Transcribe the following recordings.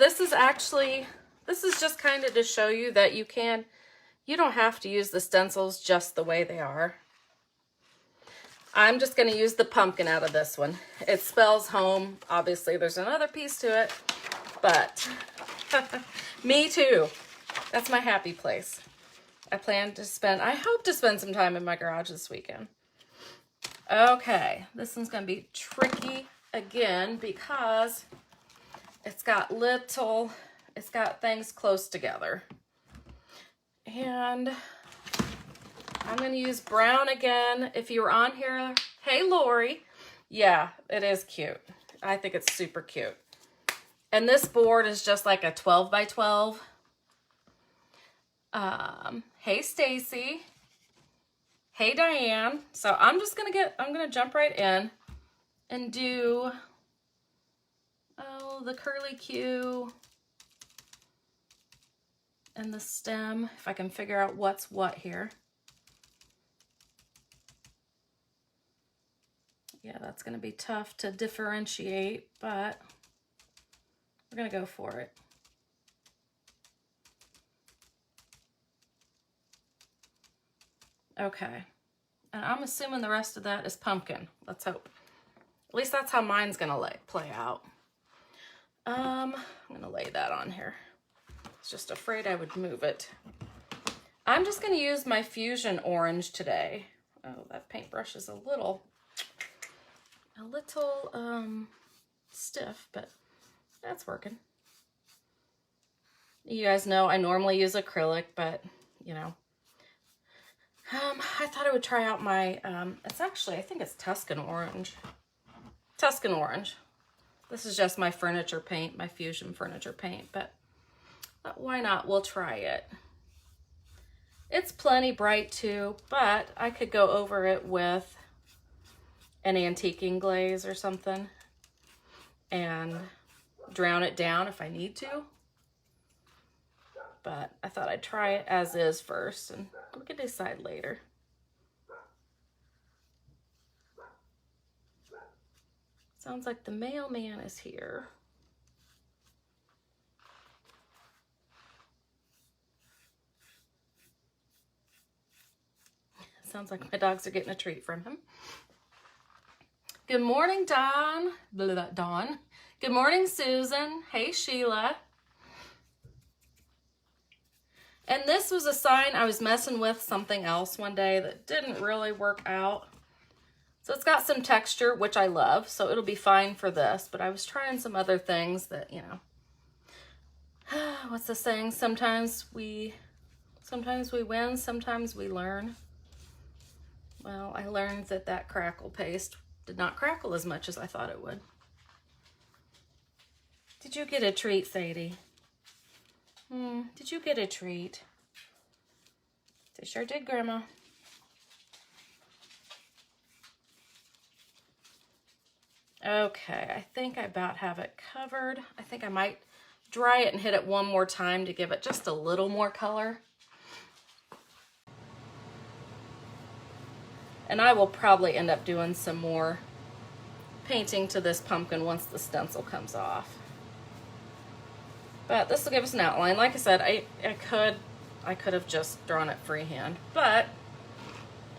this is just kind of to show you that you don't have to use the stencils just the way they are. I'm just going to use the pumpkin out of this one. It spells home. Obviously, there's another piece to it, but me too. That's my happy place. I hope to spend some time in my garage this weekend. Okay, this one's going to be tricky again because it's got things close together. And I'm going to use brown again. If you were on here, hey Lori. Yeah, it is cute. I think it's super cute. And this board is just like a 12 by 12. Hey Stacy. Hey Diane. So I'm gonna jump right in and do, the curly Q and the stem, if I can figure out what's what here. Yeah, that's gonna be tough to differentiate, but we're gonna go for it. Okay, and I'm assuming the rest of that is pumpkin. Let's hope. At least that's how mine's gonna play out. I'm gonna lay that on here. I was just afraid I would move it. I'm just gonna use my Fusion Orange today. Oh, that paintbrush is a little stiff, but that's working. You guys know I normally use acrylic, but you know, I thought I would try out my, I think it's Tuscan Orange. Tuscan Orange. This is just my furniture paint, my Fusion furniture paint, but why not? We'll try it. It's plenty bright too, but I could go over it with an antiquing glaze or something and drown it down if I need to. But I thought I'd try it as is first, and we can decide later. Sounds like the mailman is here. Sounds like my dogs are getting a treat from him. Good morning, Dawn. Dawn. Good morning, Susan. Hey, Sheila. And this was a sign I was messing with something else one day that didn't really work out. So it's got some texture, which I love, so it'll be fine for this. But I was trying some other things that, you know, what's the saying? Sometimes we win, sometimes we learn. Well, I learned that crackle paste did not crackle as much as I thought it would. Did you get a treat, Sadie? Did you get a treat? They sure did, Grandma. Okay, I think I about have it covered. I think I might dry it and hit it one more time to give it just a little more color. And I will probably end up doing some more painting to this pumpkin once the stencil comes off. But this will give us an outline. Like I said, I could have just drawn it freehand, but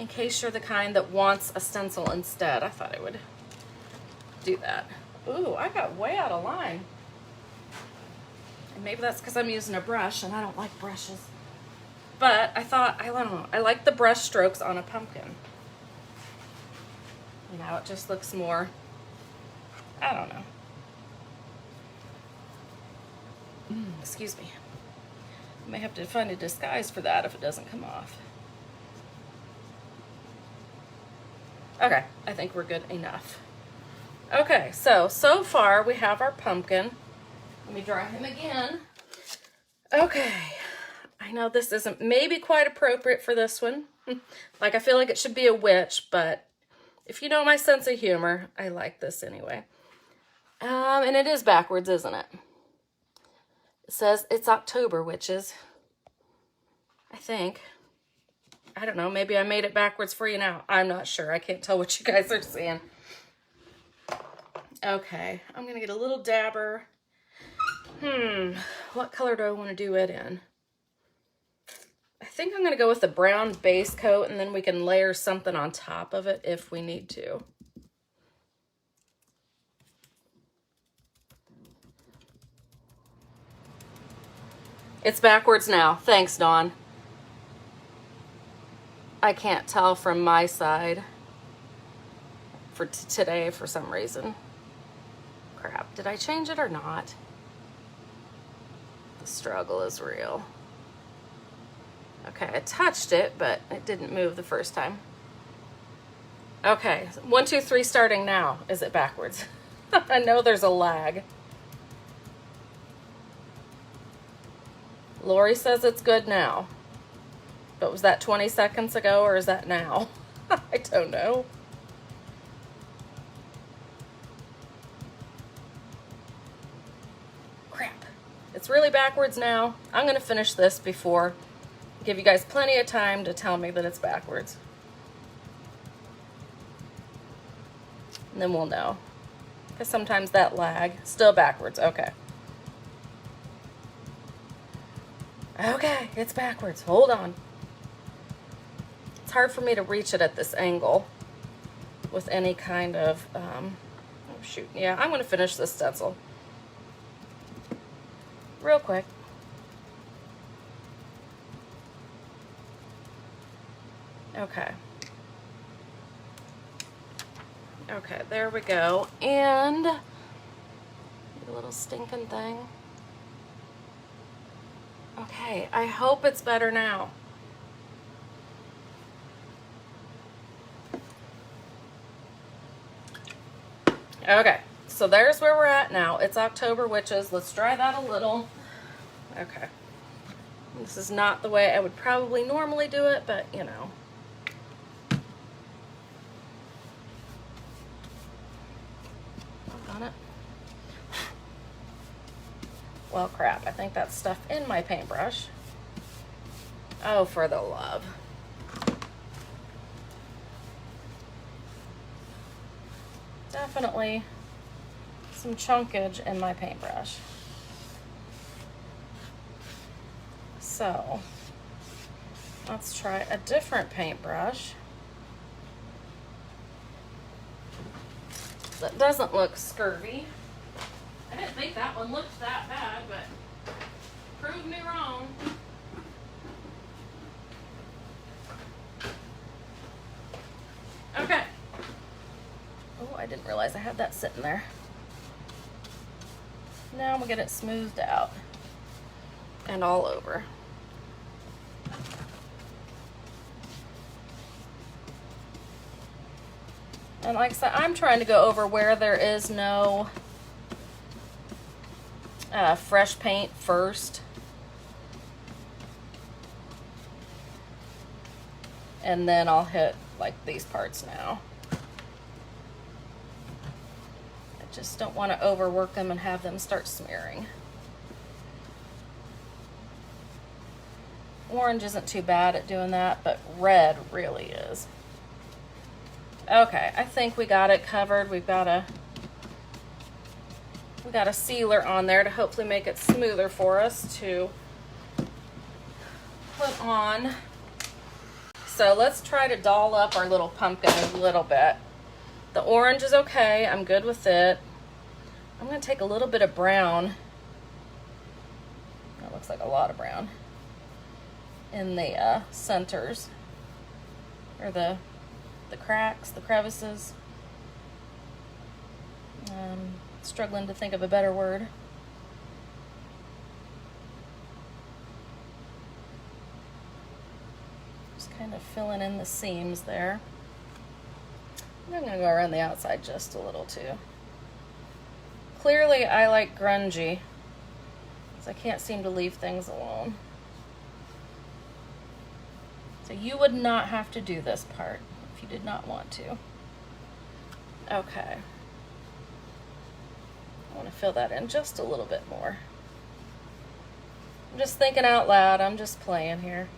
in case you're the kind that wants a stencil instead, I thought I would do that. Ooh, I got way out of line. And maybe that's because I'm using a brush and I don't like brushes. But I thought, I don't know, I like the brush strokes on a pumpkin. You know, it just looks more, I don't know. Excuse me. I may have to find a disguise for that if it doesn't come off. Okay, I think we're good enough. Okay, so far we have our pumpkin. Let me dry him again. Okay, I know this isn't maybe quite appropriate for this one. Like, I feel like it should be a witch, but if you know my sense of humor, I like this anyway. And it is backwards, isn't it? It says it's October, witches. I think. I don't know, maybe I made it backwards for you now. I'm not sure. I can't tell what you guys are seeing. Okay, I'm gonna get a little dabber. What color do I want to do it in? I think I'm going to go with the brown base coat, and then we can layer something on top of it if we need to. It's backwards now. Thanks, Dawn. I can't tell from my side for today for some reason. Crap, did I change it or not? The struggle is real. Okay, I touched it, but it didn't move the first time. Okay, 1, 2, 3 starting now. Is it backwards? I know there's a lag. Lori says it's good now. But was that 20 seconds ago or is that now? I don't know. Crap. It's really backwards now. I'm going to finish this before. Give you guys plenty of time to tell me that it's backwards. And then we'll know. Because sometimes that lag. Still backwards. Okay. Okay, it's backwards. Hold on. It's hard for me to reach it at this angle with any kind of, oh shoot. Yeah, I'm going to finish this stencil real quick. Okay. Okay, there we go. And a little stinking thing. Okay, I hope it's better now. Okay, so there's where we're at now. It's October Witches. Let's dry that a little. Okay. This is not the way I would probably normally do it, but you know. Work on it. Well, crap. I think that's stuff in my paintbrush. Oh, for the love. Definitely some chunkage in my paintbrush. So, let's try a different paintbrush that doesn't look scurvy. I didn't think that one looked that bad, but proved me wrong. Okay. Oh, I didn't realize I had that sitting there. Now we'll get it smoothed out and all over. And like I said, I'm trying to go over where there is no fresh paint first. And then I'll hit like these parts now. I just don't want to overwork them and have them start smearing. Orange isn't too bad at doing that, but red really is. Okay, I think we got it covered. We got a sealer on there to hopefully make it smoother for us to put on. So let's try to doll up our little pumpkin a little bit. The orange is okay. I'm good with it. I'm going to take a little bit of brown. That looks like a lot of brown. In the centers. Or the cracks, the crevices. Struggling to think of a better word. Just kind of filling in the seams there. I'm going to go around the outside just a little too. Clearly I like grungy, because I can't seem to leave things alone. So you would not have to do this part if you did not want to. Okay. I want to fill that in just a little bit more. I'm just thinking out loud. I'm just playing here.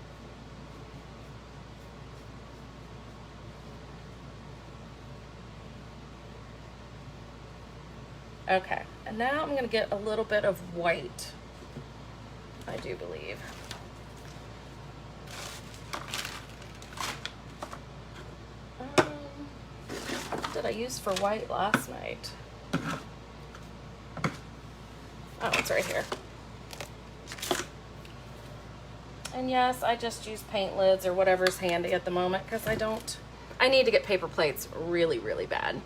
Okay, and now I'm gonna get a little bit of white, I do believe. What did I use for white last night? Oh, it's right here. And yes, I just use paint lids or whatever's handy at the moment because I need to get paper plates really, really bad.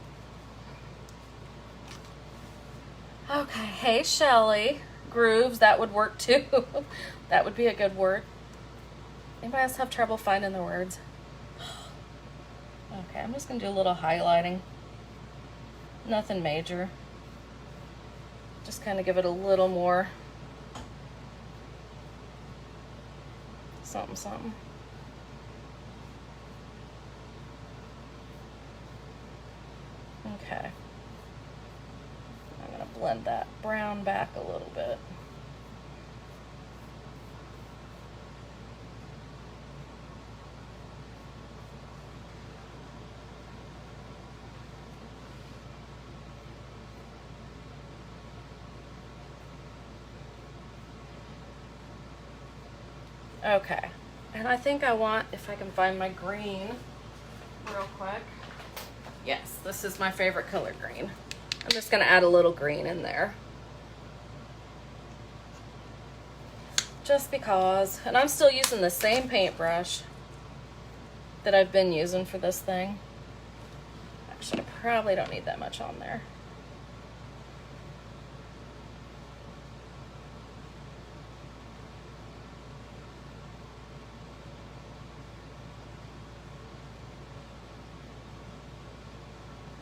Okay, hey Shelly. Grooves, that would work too. That would be a good word. Anybody else have trouble finding the words? Okay, I'm just gonna do a little highlighting. Nothing major. Just kind of give it a little more something, something. Okay. I'm gonna blend that brown back a little bit. Okay, and I think I want, if I can find my green real quick. Yes, this is my favorite color, green. I'm just gonna add a little green in there. Just because, and I'm still using the same paintbrush that I've been using for this thing. Actually, I probably don't need that much on there.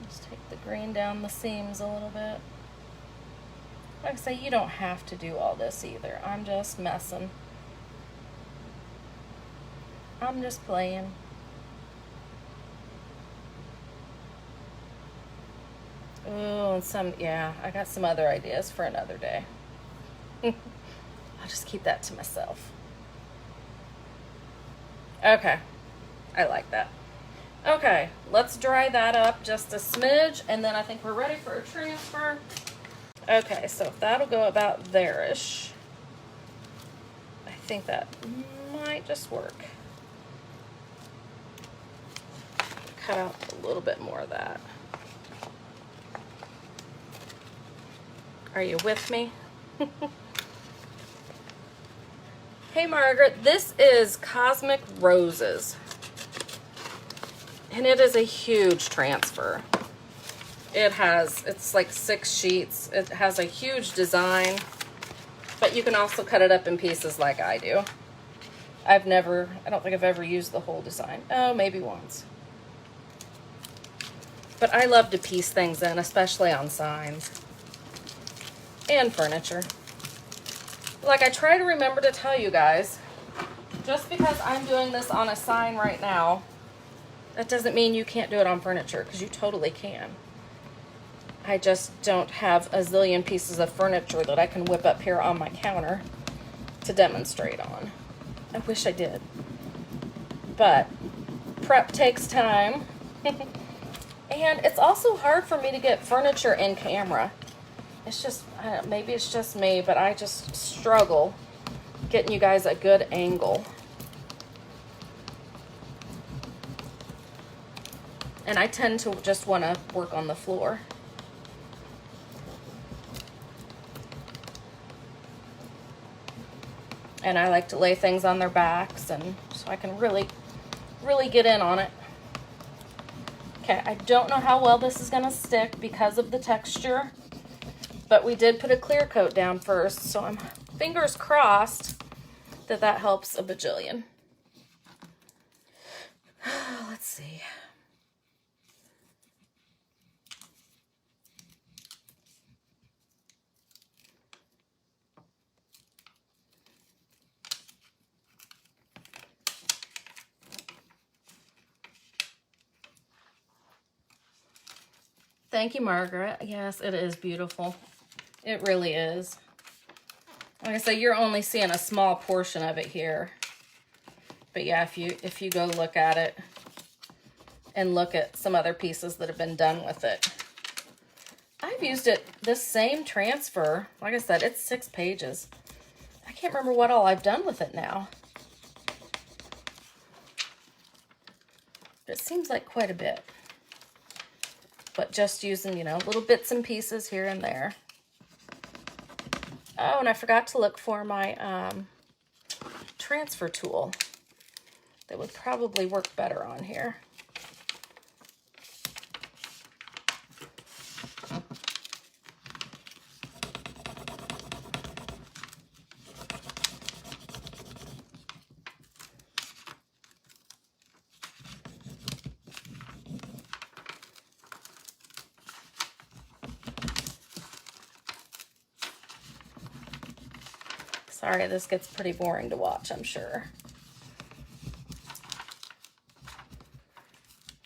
Just take the green down the seams a little bit. Like I say, you don't have to do all this either. I'm just messing. I'm just playing. Oh, and yeah, I got some other ideas for another day. I'll just keep that to myself. Okay, I like that. Okay, let's dry that up just a smidge, and then I think we're ready for a transfer. Okay, so that'll go about there-ish. I think that might just work. Cut out a little bit more of that. Are you with me? Hey Margaret, this is Cosmic Roses. And it is a huge transfer. It's like 6 sheets. It has a huge design, but you can also cut it up in pieces like I do. I don't think I've ever used the whole design. Oh, maybe once. But I love to piece things in, especially on signs and furniture. Like I try to remember to tell you guys, just because I'm doing this on a sign right now, that doesn't mean you can't do it on furniture, because you totally can. I just don't have a zillion pieces of furniture that I can whip up here on my counter to demonstrate on. I wish I did. But prep takes time. And it's also hard for me to get furniture in camera. It's just, maybe it's just me, but I just struggle getting you guys a good angle. And I tend to just want to work on the floor. And I like to lay things on their backs, and so I can really, really get in on it. Okay, I don't know how well this is gonna stick because of the texture, but we did put a clear coat down first, so I'm fingers crossed that that helps a bajillion. Let's see. Thank you, Margaret. Yes, it is beautiful. It really is. Like I say, you're only seeing a small portion of it here. But yeah, if you go look at it and look at some other pieces that have been done with it. I've used it, this same transfer. Like I said, it's 6 pages. I can't remember what all I've done with it now. It seems like quite a bit. But just using, you know, little bits and pieces here and there. Oh, and I forgot to look for my transfer tool. That would probably work better on here. Sorry, this gets pretty boring to watch, I'm sure.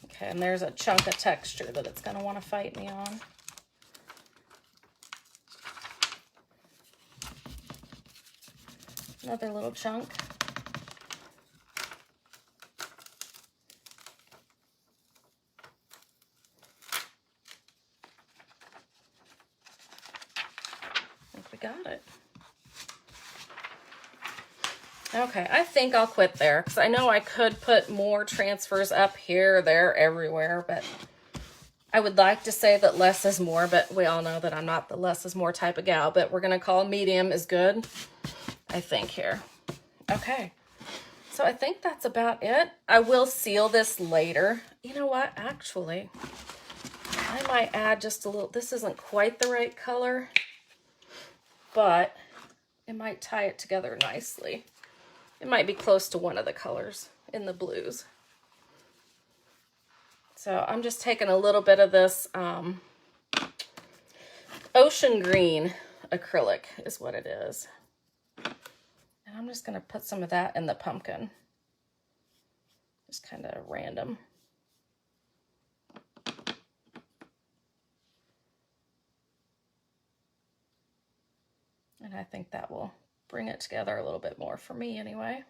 Okay, and there's a chunk of texture that it's going to want to fight me on. Another little chunk. I think we got it. Okay, I think I'll quit there because I know I could put more transfers up here, there, everywhere, but I would like to say that less is more, but we all know that I'm not the less is more type of gal, but we're going to call medium is good, I think, here. Okay, so I think that's about it. I will seal this later. You know what? Actually, I might add just a little. This isn't quite the right color, but it might tie it together nicely. It might be close to one of the colors in the blues. So I'm just taking a little bit of this ocean green acrylic is what it is. And I'm just going to put some of that in the pumpkin. Just kind of random. And I think that will bring it together a little bit more for me anyway.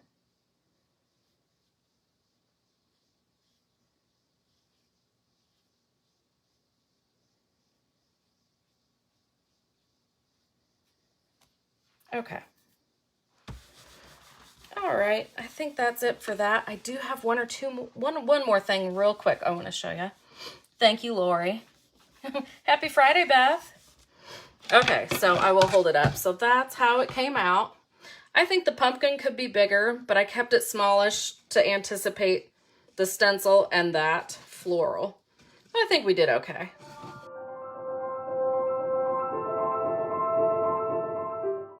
Okay. All right, I think that's it for that. I do have one more thing real quick I want to show you. Thank you, Lori. Happy Friday, Beth. Okay, so I will hold it up. So that's how it came out. I think the pumpkin could be bigger, but I kept it smallish to anticipate the stencil and that floral. I think we did okay.